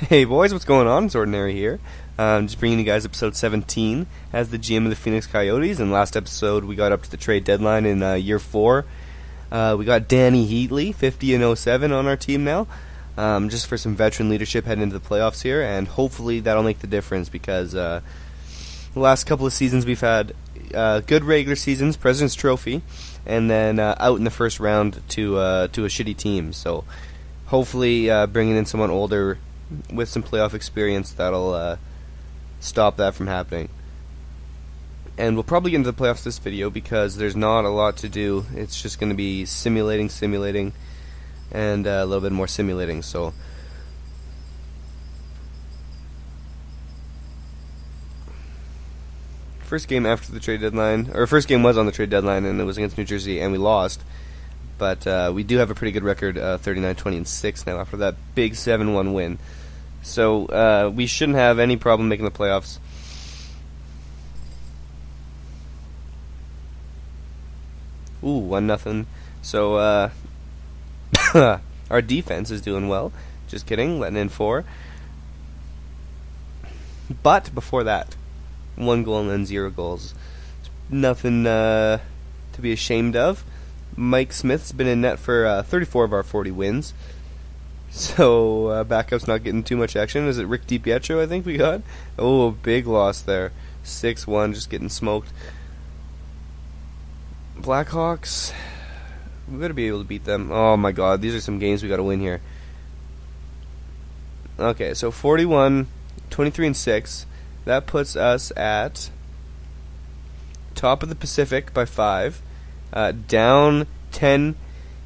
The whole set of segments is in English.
Hey boys, what's going on? It's Ordinary here. Just bringing you guys episode 17 as the GM of the Phoenix Coyotes. And last episode we got up to the trade deadline in year 4. We got Danny Heatley, 50-07 on our team now. Just for some veteran leadership heading into the playoffs here, and hopefully that'll make the difference because the last couple of seasons we've had good regular seasons, President's Trophy, and then out in the first round to a shitty team. So hopefully bringing in someone older with some playoff experience that'll stop that from happening. And we'll probably get into the playoffs this video because there's not a lot to do. It's just going to be simulating, and a little bit more simulating. So first game after the trade deadline, or first game was on the trade deadline, and it was against New Jersey, and we lost. But we do have a pretty good record, 39-20-6 now after that big 7-1 win. So we shouldn't have any problem making the playoffs. Ooh, 1-0. So our defense is doing well. Just kidding, letting in 4. But before that, 1 goal and then 0 goals. Nothing to be ashamed of. Mike Smith's been in net for 34 of our 40 wins. So backup's not getting too much action. Is it Rick DiPietro I think we got? Oh, big loss there. 6-1, just getting smoked. Blackhawks, we better be able to beat them. Oh my god, these are some games we gotta win here. Okay, so 41, 23-6. That puts us at top of the Pacific by 5. Down 10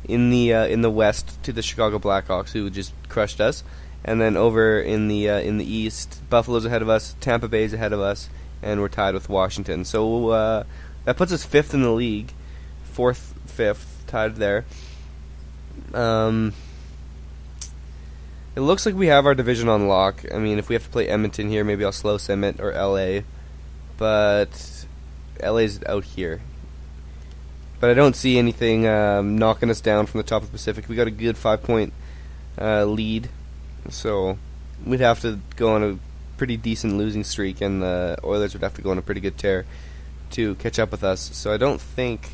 in the West to the Chicago Blackhawks, who just crushed us, and then over in the East, Buffalo's ahead of us, Tampa Bay's ahead of us, and we're tied with Washington. So that puts us 5th in the league, 4th, 5th, tied there. It looks like we have our division on lock. I mean, if we have to play Edmonton here, maybe I'll slow sim it, or LA, but LA's out here. But I don't see anything knocking us down from the top of the Pacific. We got a good 5-point lead, so we'd have to go on a pretty decent losing streak, and the Oilers would have to go on a pretty good tear to catch up with us. So I don't think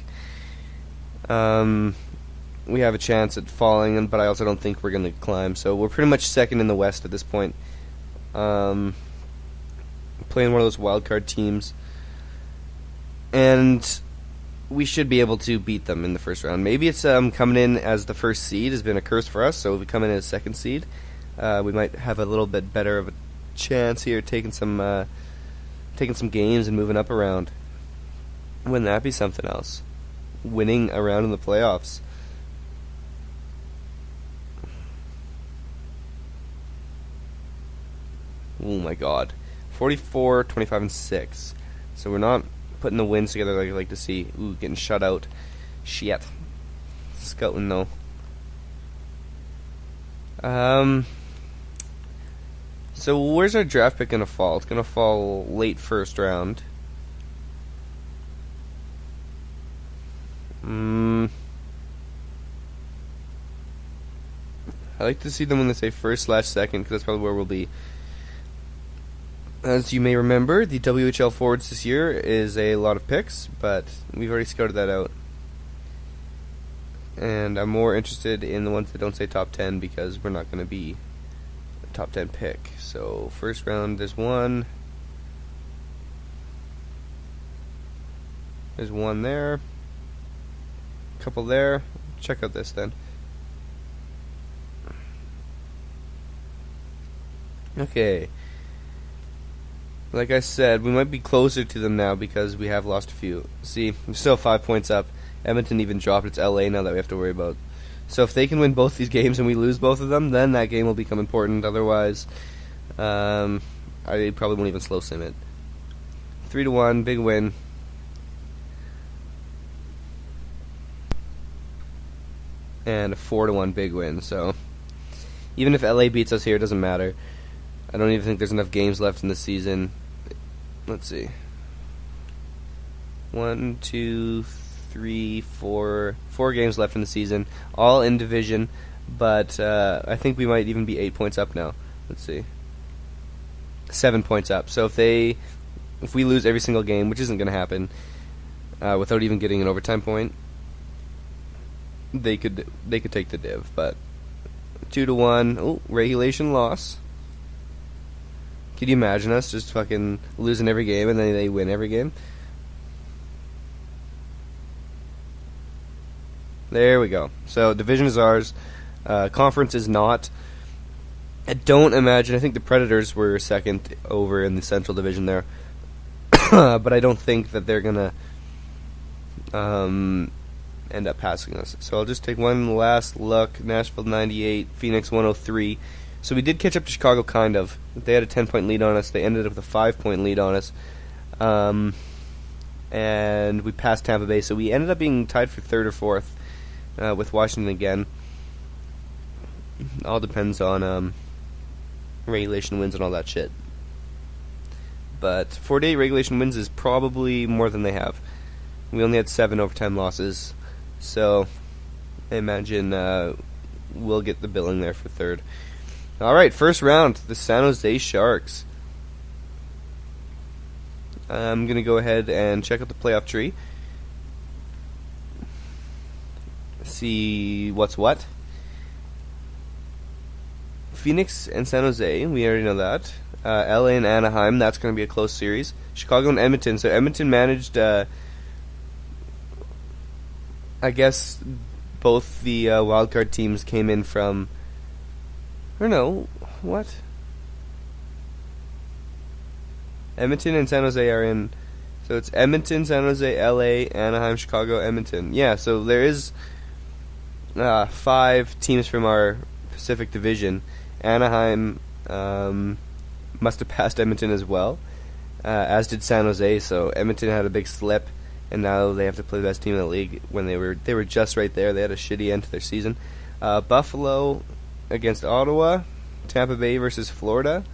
we have a chance at falling, but I also don't think we're going to climb. So we're pretty much second in the West at this point, playing one of those wildcard teams, and we should be able to beat them in the first round. Maybe it's coming in as the first seed has been a curse for us, so if we come in as second seed, we might have a little bit better of a chance here, taking some games and moving up around. Wouldn't that be something else? Winning around in the playoffs. Oh my god. 44, 25-6. So we're not putting the wins together like I'd like to see. Ooh, getting shut out. Shit. Scouting though. So where's our draft pick gonna fall? It's gonna fall late first round. I like to see them when they say first/second, because that's probably where we'll be. As you may remember, the WHL forwards this year is a lot of picks, but we've already scouted that out. And I'm more interested in the ones that don't say top 10, because we're not going to be a top 10 pick. So first round, there's one. There's one there. A couple there. Check out this then. Okay. Like I said, we might be closer to them now because we have lost a few. See, we're still 5 points up. Edmonton even dropped. It's LA now that we have to worry about. So if they can win both these games and we lose both of them, then that game will become important. Otherwise, I probably won't even slow sim it. 3-1, big win. And a 4-1 big win. So even if LA beats us here, it doesn't matter. I don't even think there's enough games left in the season. Let's see. 1, 2, 3, 4. 4 games left in the season. All in division. But I think we might even be 8 points up now. Let's see. 7 points up. So if we lose every single game, which isn't going to happen, without even getting an overtime point, they could take the div. But 2-1, oh, regulation loss. Could you imagine us just fucking losing every game and then they win every game? There we go. So division is ours. Conference is not. I don't imagine. I think the Predators were second over in the Central Division there, but I don't think that they're gonna end up passing us. So I'll just take one last look. Nashville 98, Phoenix 103. So we did catch up to Chicago, kind of. They had a 10-point lead on us. They ended up with a 5-point lead on us, and we passed Tampa Bay. So we ended up being tied for third or fourth with Washington again. All depends on regulation wins and all that shit. But 48 regulation wins is probably more than they have. We only had 7 overtime losses, so I imagine we'll get the billing there for third. Alright, first round, the San Jose Sharks. I'm going to go ahead and check out the playoff tree. See what's what. Phoenix and San Jose, we already know that. LA and Anaheim, that's going to be a close series. Chicago and Edmonton. So Edmonton managed, I guess, both the wildcard teams came in from... Or no, what? Edmonton and San Jose are in... So it's Edmonton, San Jose, LA, Anaheim, Chicago, Edmonton. Yeah, so there is 5 teams from our Pacific Division. Anaheim must have passed Edmonton as well, as did San Jose. So Edmonton had a big slip, and now they have to play the best team in the league when they were just right there. They had a shitty end to their season. Buffalo against Ottawa, Tampa Bay versus Florida,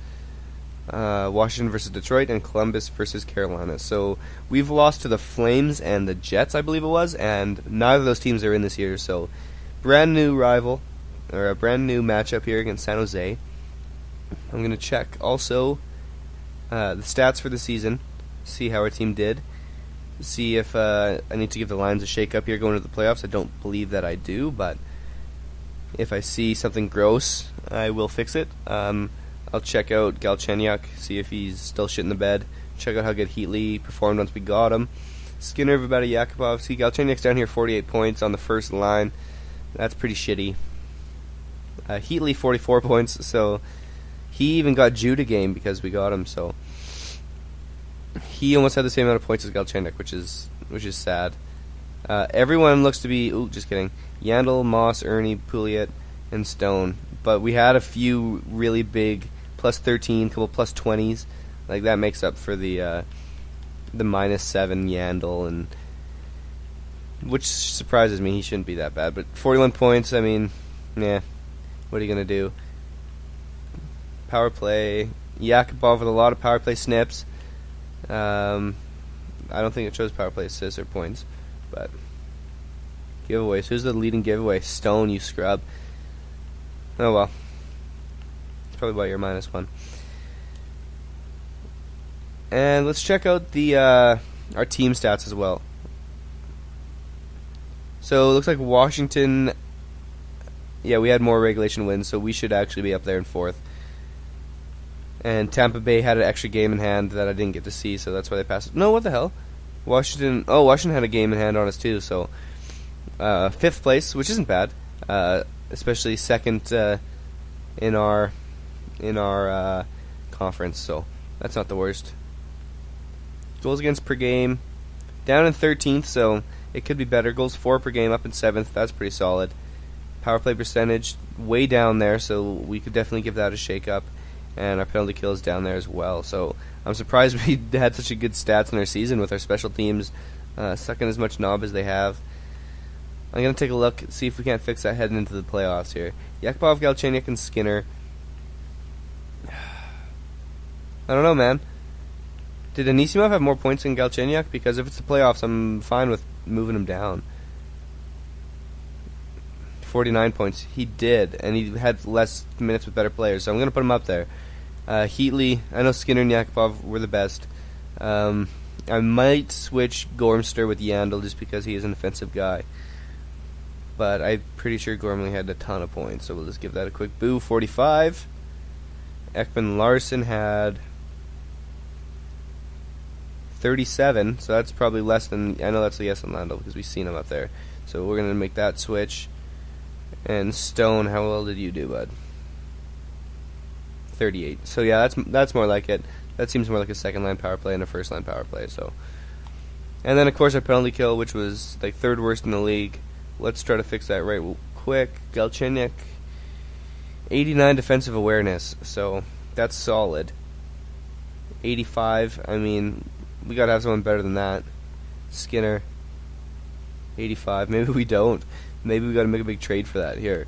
Washington versus Detroit, and Columbus versus Carolina. So we've lost to the Flames and the Jets, I believe it was, and neither of those teams are in this year. So brand new rival, or a brand new matchup here against San Jose. I'm going to check also the stats for the season, see how our team did, see if I need to give the Lions a shake-up here going into the playoffs. I don't believe that I do, but if I see something gross, I will fix it. I'll check out Galchenyuk, see if he's still shit in the bed. Check out how good Heatley performed once we got him. Skinner of about a Yakupov. See, Galchenyuk's down here 48 points on the first line. That's pretty shitty. Heatley 44 points, so he even got Jude a game because we got him, so he almost had the same amount of points as Galchenyuk, which is sad. Everyone looks to be... Ooh, just kidding. Yandel, Moss, Ernie, Pouliot, and Stone. But we had a few really big plus 13, couple plus 20s. Like, that makes up for the minus 7 Yandel, and which surprises me. He shouldn't be that bad. But 41 points, I mean, yeah. What are you going to do? Power play. Yakupov with a lot of power play snips. I don't think it shows power play assists or points. But giveaways. Who's the leading giveaway? Stone, you scrub. Oh well. It's probably why you're -1. And let's check out the our team stats as well. So it looks like Washington... Yeah, we had more regulation wins, so we should actually be up there in 4th. And Tampa Bay had an extra game in hand that I didn't get to see, so that's why they passed. No, what the hell? Washington had a game in hand on us too, so 5th place, which isn't bad, especially 2nd in our conference, so that's not the worst. Goals against per game, down in 13th, so it could be better. Goals for per game up in 7th, that's pretty solid. Power play percentage way down there, so we could definitely give that a shake-up. And our penalty kill is down there as well. So I'm surprised we had such a good stats in our season with our special teams sucking as much knob as they have. I'm going to take a look, see if we can't fix that heading into the playoffs here. Yakupov, Galchenyuk, and Skinner. I don't know, man. Did Anisimov have more points than Galchenyuk? Because if it's the playoffs, I'm fine with moving him down. 49 points. He did, and he had less minutes with better players, so I'm going to put him up there. Heatley, I know Skinner and Yakupov were the best. I might switch Gormster with Yandel just because he is an offensive guy. But I'm pretty sure Gormley had a ton of points, so we'll just give that a quick boo. 45. Ekman Larson had 37, so that's probably less than... I know that's a yes on Landel because we've seen him up there. So we're going to make that switch. And Stone, how well did you do, bud? 38. So yeah, that's more like it. That seems more like a second-line power play and a first-line power play. So, and then, of course, our penalty kill, which was like third worst in the league. Let's try to fix that right quick. Galchenyuk, 89 defensive awareness. So that's solid. 85, I mean, we got to have someone better than that. Skinner, 85. Maybe we don't. Maybe we got to make a big trade for that. Here.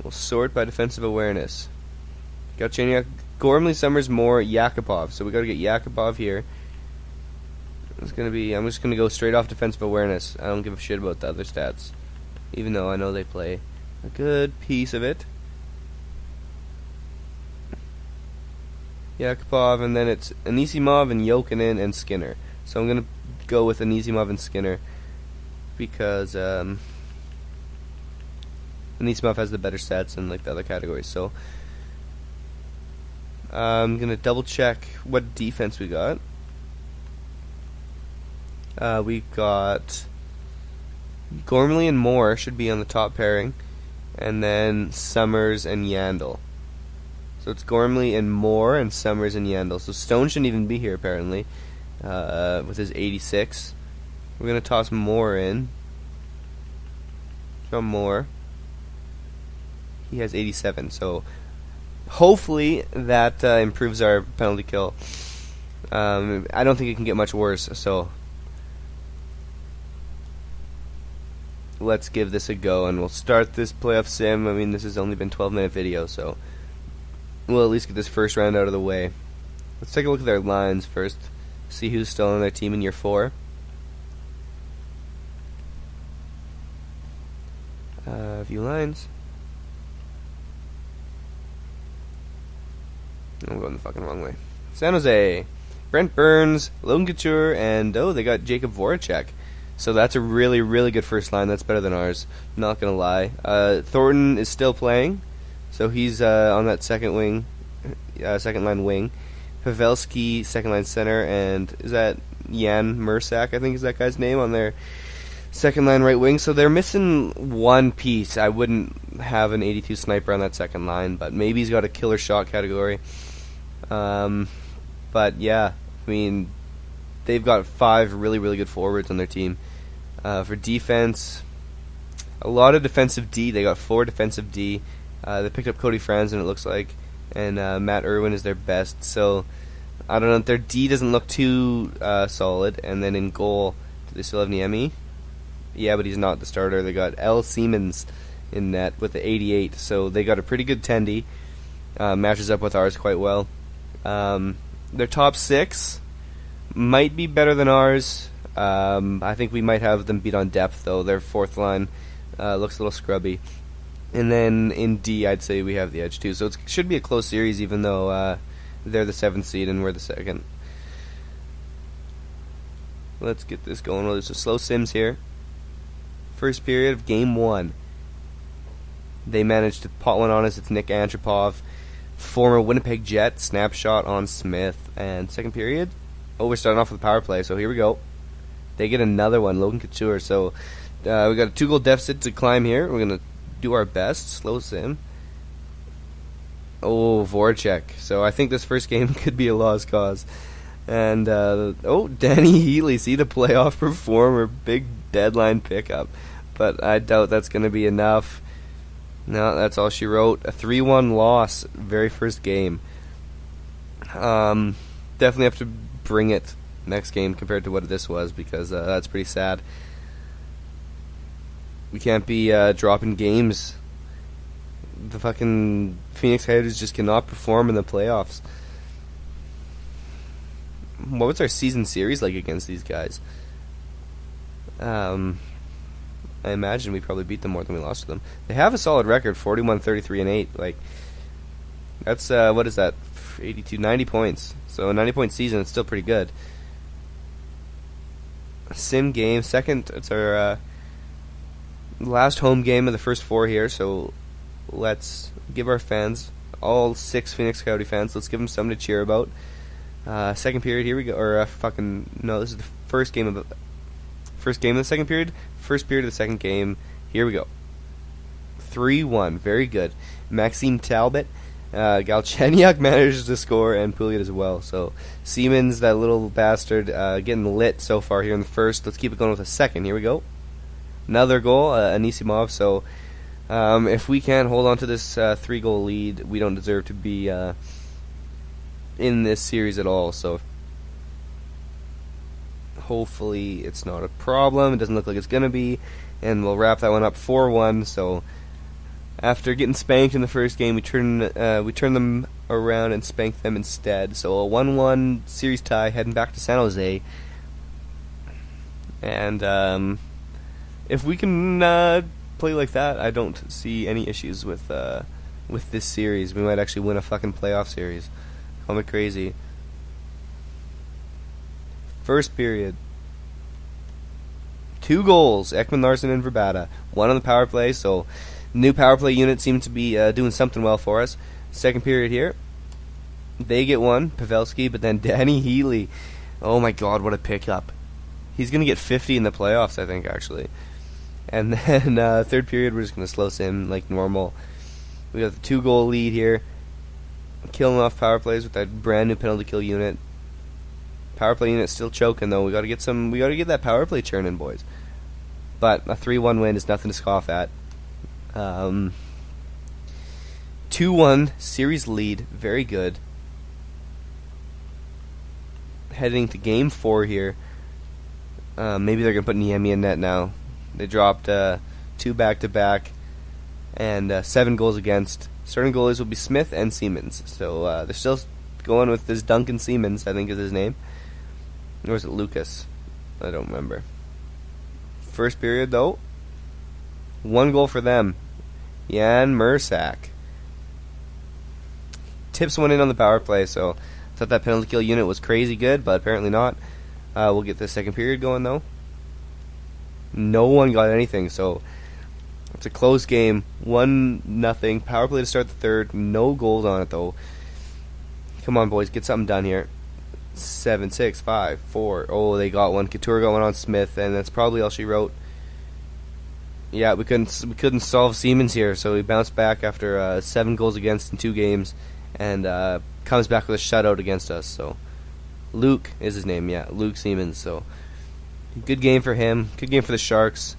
We'll sort by defensive awareness. Galchenyuk, Gormley, Summers, Moore, Yakupov. So we got to get Yakupov here. It's gonna be. I'm just gonna go straight off defensive awareness. I don't give a shit about the other stats, even though I know they play a good piece of it. Yakupov, and then it's Anisimov and Jokinen and Skinner. So I'm gonna go with Anisimov and Skinner because Anisimov has the better stats in like the other categories. So I'm gonna double check what defense we got. We got Gormley and Moore should be on the top pairing, and then Summers and Yandel. So it's Gormley and Moore and Summers and Yandel. So Stone shouldn't even be here apparently, with his 86. We're gonna toss Moore in. John Moore. He has 87. So hopefully that improves our penalty kill. I don't think it can get much worse. So let's give this a go, and we'll start this playoff sim. I mean, this has only been 12-minute video, so we'll at least get this first round out of the way. Let's take a look at their lines first, see who's still on their team in year 4. View lines. I'm going the fucking wrong way. San Jose, Brent Burns, Logan Couture, and they got Jacob Voracek. So that's a really, really good first line. That's better than ours. Not gonna lie. Thornton is still playing, so he's on that second line wing. Pavelski, second line center, and is that Jan Mersak? I think is that guy's name on their second line right wing. So they're missing one piece. I wouldn't have an 82 sniper on that second line, but maybe he's got a killer shot category. But yeah, I mean, they've got 5 really, really good forwards on their team. For defense, a lot of defensive D. They got 4 defensive D. They picked up Cody Franzen, it looks like, and Matt Irwin is their best. So I don't know. Their D doesn't look too solid. And then in goal, do they still have Niemi? Yeah, but he's not the starter. They got L. Siemens in net with the 88. So they got a pretty good tendy. Matches up with ours quite well. Their top 6 might be better than ours. I think we might have them beat on depth, though. Their fourth line looks a little scrubby. And then in D, I'd say we have the edge, too. So it should be a close series, even though they're the 7th seed and we're the 2nd. Let's get this going. Well, there's a slow sims here. First period of Game 1. They managed to pot one on us. It's Nick Antropov, former Winnipeg Jet, snapshot on Smith. And second period, we're starting off with a power play, so here we go. They get another one, Logan Couture. So we got a 2-goal deficit to climb here. We're going to do our best. Slow sim. Oh, Voracek. So I think this first game could be a lost cause. And, Danny Heatley, see the playoff performer, big deadline pickup. But I doubt that's going to be enough. No, that's all she wrote. A 3-1 loss, very first game. Definitely have to bring it next game compared to what this was, because that's pretty sad. We can't be dropping games. The fucking Phoenix Coyotes just cannot perform in the playoffs. What was our season series like against these guys? I imagine we probably beat them more than we lost to them. They have a solid record, 41-33-8. Like, That's, what is that? 82, 90 points. So a 90-point season is still pretty good. Sim game, second, it's our last home game of the first 4 here, so let's give our fans, all 6 Phoenix Coyote fans, let's give them something to cheer about. Second period, here we go, or no, this is the first game of the second period, first period of the second game, here we go. 3-1, very good. Maxime Talbot, Galchenyuk manages to score, and Pouliot as well. So Siemens, that little bastard, getting lit so far here in the first. Let's keep it going with a second. Here we go. Another goal, Anisimov. So if we can't hold on to this 3-goal lead, we don't deserve to be in this series at all. So hopefully it's not a problem. It doesn't look like it's going to be. And we'll wrap that one up 4-1. So after getting spanked in the first game, we turn them around and spank them instead. So a 1-1 series tie, heading back to San Jose. And if we can play like that, I don't see any issues with this series. We might actually win a fucking playoff series. Call me crazy. First period. 2 goals, Ekman Larson and Verbata. 1 on the power play, so new power play unit seems to be doing something well for us. Second period here. They get 1, Pavelski, but then Danny Heatley. Oh my god, what a pickup. He's going to get 50 in the playoffs, I think, actually. And then third period, we're just going to slow sim like normal. We got the 2-goal lead here. Killing off power plays with that brand new penalty kill unit. Power play unit still choking though. We got to get that power play churning, boys. But a 3-1 win is nothing to scoff at. 2-1 series lead, very good. Heading to game 4 here. Maybe they're gonna put Niemi in net now. They dropped 2 back-to-back and 7 goals against. Starting goalies will be Smith and Siemens. So they're still going with this Duncan Siemens, I think is his name. Or is it Lucas? I don't remember. First period, though. 1 goal for them. Jan Mursak. Tips one in on the power play, so I thought that penalty kill unit was crazy good, but apparently not. We'll get the second period going, though. No one got anything, so it's a close game. 1-0. Power play to start the third. No goals on it, though. Come on, boys. Get something done here. 7, 6, 5, 4. Oh, they got one. Couture got one on Smith, and that's probably all she wrote. Yeah, we couldn't solve Siemens here, so he bounced back after 7 goals against in 2 games, and comes back with a shutout against us. So Luke is his name, yeah, Luke Siemens. So good game for him. Good game for the Sharks.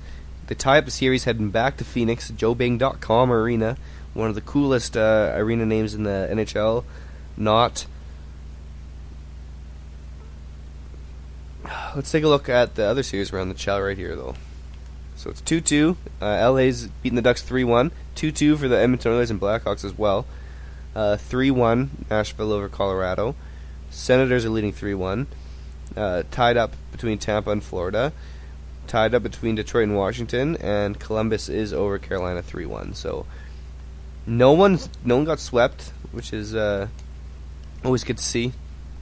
They tie up the series, heading back to Phoenix, JoeBing.com Arena, one of the coolest arena names in the NHL. Let's take a look at the other series around the Chow right here, though. So it's 2-2. LA's beating the Ducks 3-1. 2-2 for the Edmonton Oilers and Blackhawks as well. 3-1 Nashville over Colorado. Senators are leading 3-1. Tied up between Tampa and Florida. Tied up between Detroit and Washington. And Columbus is over Carolina 3-1. So no one got swept, which is always good to see.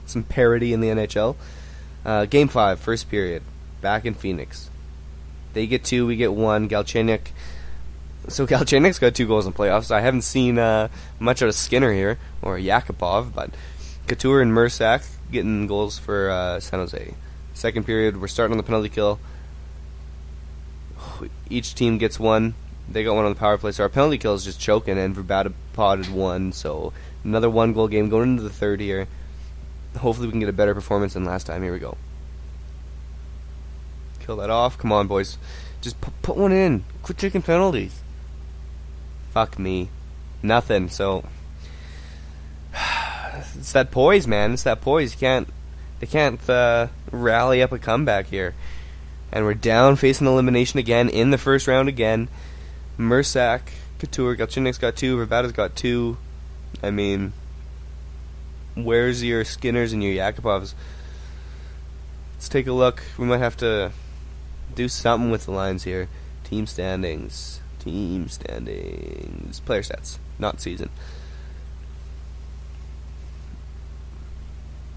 Some parity in the NHL. Game 5, first period. Back in Phoenix. They get 2, we get 1. Galchenyuk. So Galchenyuk's got 2 goals in playoffs. I haven't seen much out of Skinner here, or Yakupov, but Couture and Mursak getting goals for San Jose. Second period, we're starting on the penalty kill. Each team gets 1. They got 1 on the power play, so our penalty kill is just choking, and Verbata potted 1, so another 1-goal game going into the third here. Hopefully we can get a better performance than last time. Here we go. Kill that off. Come on, boys. Just put one in. Quit taking penalties. Fuck me. Nothing. So it's that poise, man. It's that poise. They can't rally up a comeback here. And we're down facing elimination again in the first round again. Mursak, Couture, Galchenyuk's got 2. Verbata's got 2. I mean, where's your Skinners and your Yakupovs? Let's take a look. We might have to do something with the lines here. Team standings. Player stats, not season.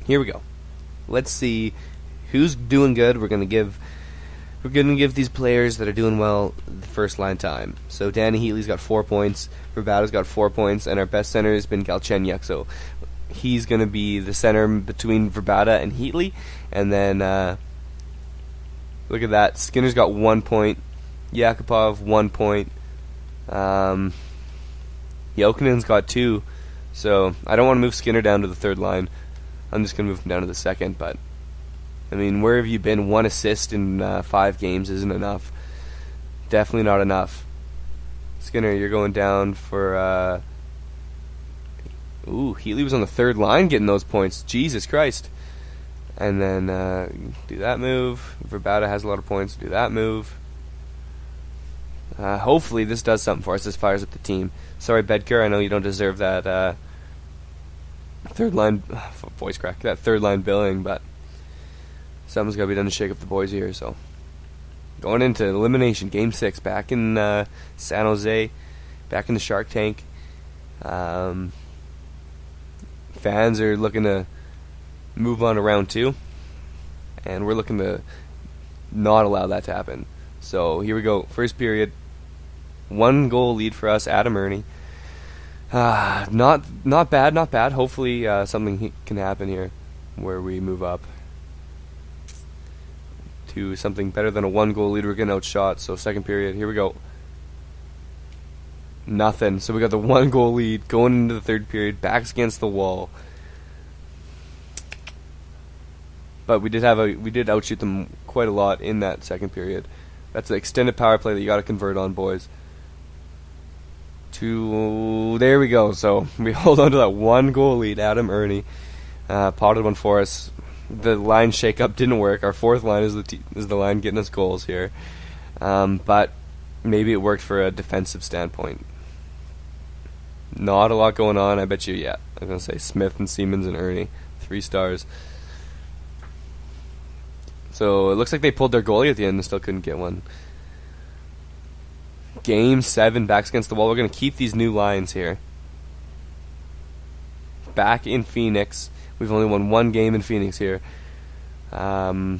here we go. Let's see who's doing good. We're gonna give these players that are doing well the first line time. So Danny Heatley's got 4 points, Verbata's got 4 points, and our best center has been Galchenyuk. So he's gonna be the center between Verbata and Heatley. And then look at that, Skinner's got 1 point, Yakupov 1 point, Jokinen's got 2. So I don't want to move Skinner down to the third line. I'm just gonna move him down to the second, but I mean, where have you been? 1 assist in 5 games isn't enough. Definitely not enough. Skinner, you're going down for... Heatley was on the third line getting those points. Jesus Christ. And then do that move. Verbata has a lot of points. Do that move. Hopefully this does something for us. This fires up the team. Sorry, Bedker, I know you don't deserve that third line... voice crack. That third line billing, but... something's got to be done to shake up the boys here. So going into elimination, Game 6, back in San Jose, back in the Shark Tank. Fans are looking to move on to round 2, and we're looking to not allow that to happen. So here we go. First period, 1 goal lead for us. Adam Ernie. Not bad. Hopefully something can happen here where we move up to something better than a 1 goal lead. We're getting outshot. So second period, here we go. Nothing. So we got the 1 goal lead going into the third period. Backs against the wall. But we did outshoot them quite a lot in that second period. That's the extended power play that you got to convert on, boys. There we go. So we hold on to that 1 goal lead. Adam Ernie potted one for us. The line shake-up didn't work. Our fourth line is the line getting us goals here. But maybe it worked for a defensive standpoint. Not a lot going on. I bet you, yeah. I'm going to say Smith and Siemens and Ernie. 3 stars. So it looks like they pulled their goalie at the end and still couldn't get one. Game 7, backs against the wall. We're going to keep these new lines here. Back in Phoenix. We've only won 1 game in Phoenix here. Right?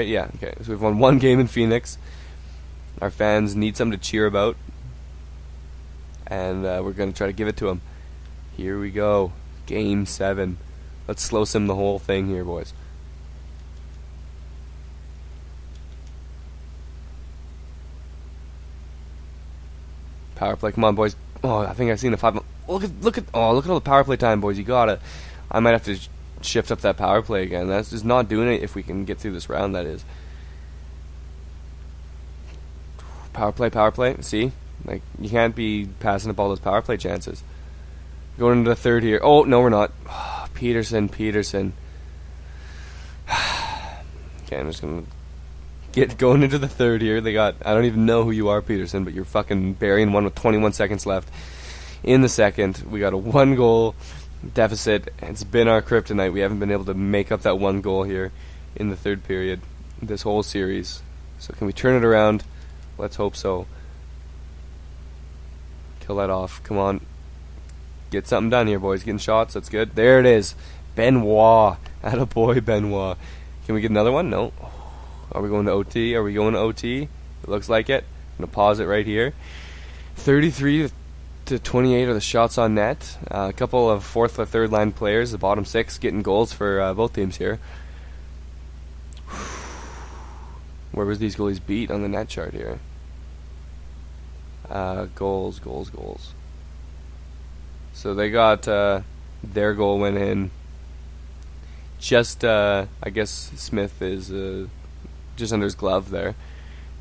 Yeah, okay. So we've won 1 game in Phoenix. Our fans need something to cheer about. And we're going to try to give it to them. Here we go. Game 7. Let's slow sim the whole thing here, boys. Power play, come on, boys. Oh, I think I've seen the 5. Look at all the power play time, boys. You gotta. I might have to shift up that power play again. That's just not doing it if we can get through this round. That is. Power play. See, like you can't be passing up all those power play chances. Going into the third here. Oh no, we're not. Oh, Peterson. Okay, I'm just gonna get going into the third here. They got. I don't even know who you are, Peterson, but you're fucking burying one with 21 seconds left. In the second, we got a 1 goal deficit. It's been our kryptonite. We haven't been able to make up that 1 goal here in the third period this whole series. So can we turn it around? Let's hope so. Kill that off. Come on. Get something done here, boys. Getting shots. That's good. There it is. Benoit. Attaboy, Benoit. Can we get another one? No. Are we going to OT? It looks like it. I'm going to pause it right here. 33 to 28 are the shots on net. A couple of fourth or third line players, the bottom 6, getting goals for both teams here. Where was these goalies beat on the net chart here? Goals. So they got their goal went in. Just I guess Smith is just under his glove there,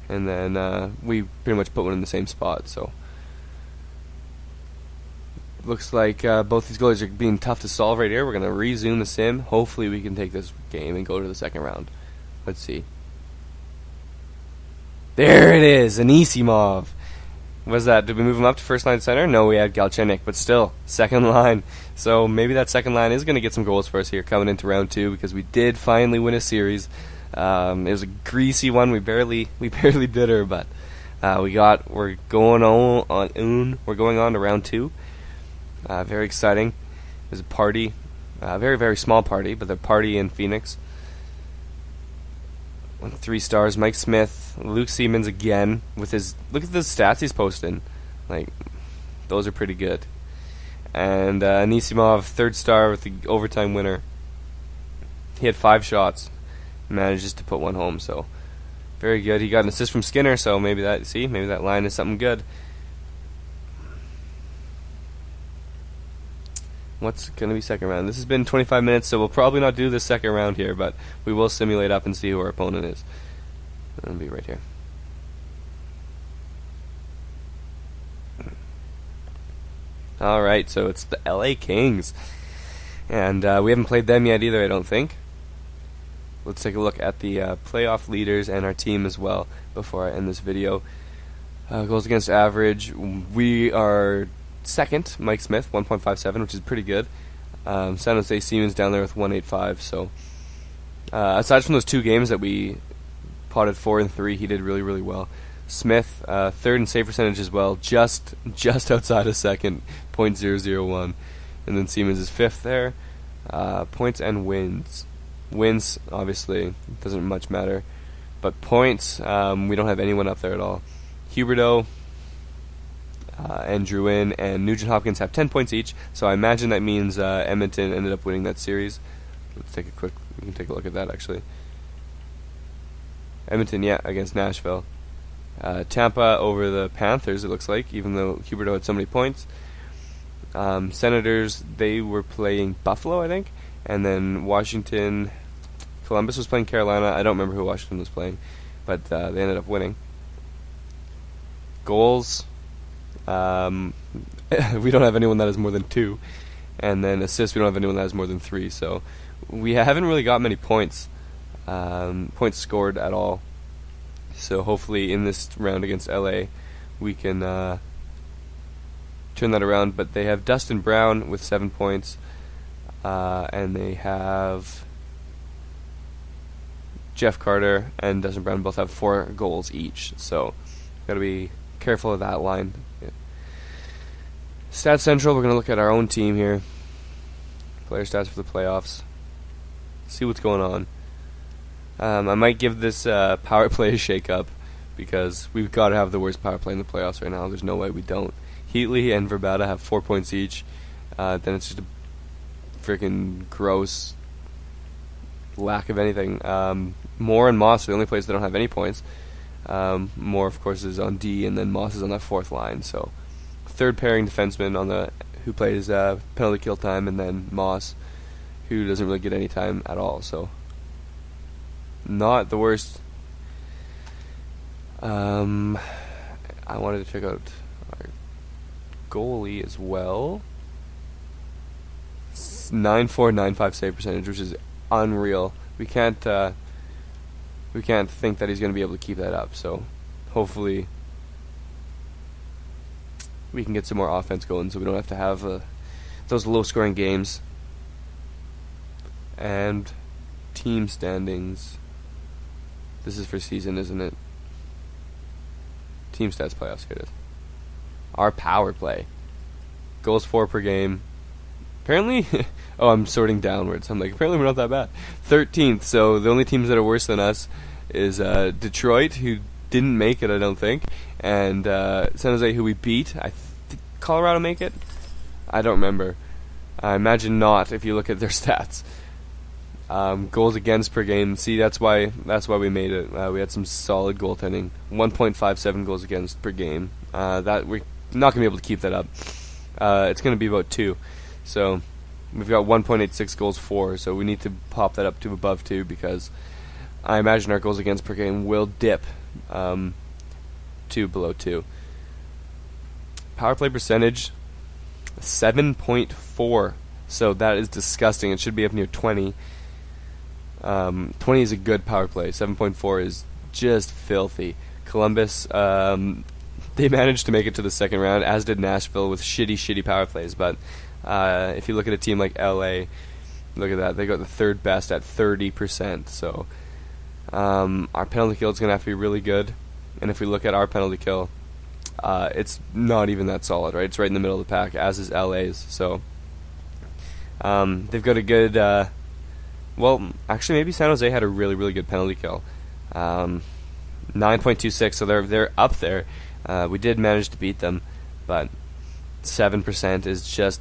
and then we pretty much put one in the same spot. So looks like both these goalies are being tough to solve right here. We're gonna resume the sim. Hopefully we can take this game and go to the second round. Let's see. There it is, Anisimov. Was that? Did we move him up to first line center? No, we had Galchenyuk, but still second line. So maybe that second line is going to get some goals for us here coming into round 2, because we did finally win a series. It was a greasy one. We barely did her, but we're going on to round 2. Very exciting. It was a party. Very, very small party, but the party in Phoenix. 3 stars. Mike Smith, Luke Siemens again with his. Look at the stats he's posting. Like, those are pretty good. And Anisimov, 3rd star with the overtime winner. He had 5 shots, manages to put 1 home. So very good. He got an assist from Skinner. So maybe that line is something good. What's going to be second round? This has been 25 minutes, so we'll probably not do the second round here, but we will simulate up and see who our opponent is. It'll be right here. Alright, so it's the LA Kings. And we haven't played them yet either, I don't think. Let's take a look at the playoff leaders and our team as well before I end this video. Goals against average, we are second, Mike Smith, 1.57, which is pretty good. San Jose Siemens down there with 1.85. So aside from those 2 games that we potted 4 and 3, he did really, really well. Smith, 3rd in save percentage as well, just outside of second, .001. And then Siemens is 5th there. Points and wins. Wins, obviously, doesn't much matter. But points, we don't have anyone up there at all. Huberdeau, and Drouin and Nugent Hopkins have 10 points each, so I imagine that means Edmonton ended up winning that series. We can take a look at that actually. Edmonton, yeah, against Nashville. Tampa over the Panthers, it looks like, even though Huberdeau had so many points. Senators, they were playing Buffalo, I think, and then Washington, Columbus was playing Carolina. I don't remember who Washington was playing, but they ended up winning. Goals. We don't have anyone that has more than 2, and then assists we don't have anyone that has more than 3. So we haven't really got many points scored at all. So hopefully in this round against LA we can turn that around. But they have Dustin Brown with 7 points, and they have Jeff Carter and Dustin Brown both have 4 goals each. So gotta be careful of that line. Stats Central, we're going to look at our own team here. Player stats for the playoffs. See what's going on. I might give this power play a shake-up because we've got to have the worst power play in the playoffs right now. There's no way we don't. Heatley and Verbata have 4 points each. Then it's just a freaking gross lack of anything. Moore and Moss are the only players that don't have any points. Moore, of course, is on D, and then Moss is on that 4th line. So 3rd pairing defenseman on the who plays penalty kill time, and then Moss, who doesn't really get any time at all. So not the worst. I wanted to check out our goalie as well. 9.495 save percentage, which is unreal. We can't think that he's going to be able to keep that up. So hopefully we can get some more offense going, so we don't have to have those low-scoring games. And team standings. This is for season, isn't it? Team stats playoffs. Here it is. Our power play. Goals 4 per game. Apparently, oh, I'm sorting downwards. I'm like, apparently we're not that bad. 13th. So the only teams that are worse than us is Detroit, who didn't make it, I don't think, and San Jose, who we beat. Colorado make it? I don't remember. I imagine not if you look at their stats. Goals against per game. See, that's why we made it. We had some solid goaltending. 1.57 goals against per game. That we're not gonna be able to keep that up. It's gonna be about 2. So we've got 1.86 goals for. So we need to pop that up to above 2 because I imagine our goals against per game will dip to below 2. Power play percentage 7.4. So that is disgusting. It should be up near 20. 20 is a good power play. 7.4 is just filthy. Columbus, they managed to make it to the second round, as did Nashville, with shitty power plays. But if you look at a team like LA, look at that. They got the 3rd best at 30%. So our penalty kill is going to have to be really good. And if we look at our penalty kill, it's not even that solid, right? It's right in the middle of the pack, as is LA's. So They've got a good, well, actually maybe San Jose had a really, really good penalty kill. 9.26, so they're up there. We did manage to beat them, but 7% is just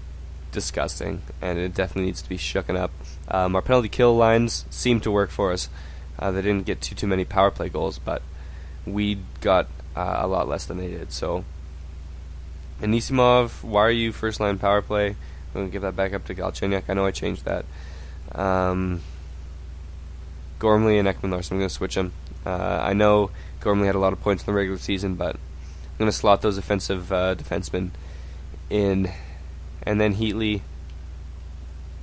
disgusting, and it definitely needs to be shooken up. Our penalty kill lines seem to work for us. They didn't get too many power play goals, but we got a lot less than they did. So, Anisimov, why are you first line power play? I'm going to give that back up to Galchenyuk. I know I changed that. Gormley and Ekman Larson, I'm going to switch them. I know Gormley had a lot of points in the regular season, but I'm going to slot those offensive defensemen in. And then Heatley,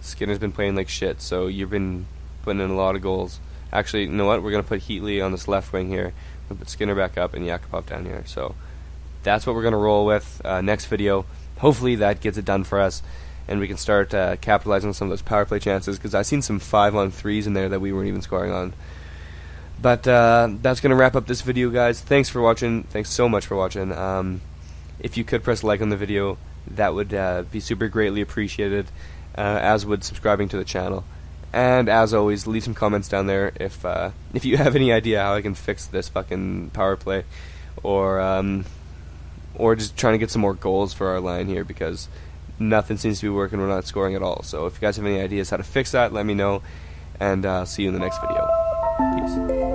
Skinner's been playing like shit, so you've been putting in a lot of goals. Actually, you know what? We're going to put Heatley on this left wing here. We'll put Skinner back up and Yakupov down here. So that's what we're going to roll with next video. Hopefully that gets it done for us, and we can start capitalizing on some of those power play chances, because I've seen some 5-on-3s in there that we weren't even scoring on. But that's going to wrap up this video, guys. Thanks for watching. Thanks so much for watching. If you could press like on the video, that would be super greatly appreciated, as would subscribing to the channel. And as always, leave some comments down there if you have any idea how I can fix this fucking power play, or just trying to get some more goals for our line here, because nothing seems to be working. We're not scoring at all. So if you guys have any ideas how to fix that, let me know, and see you in the next video. Peace.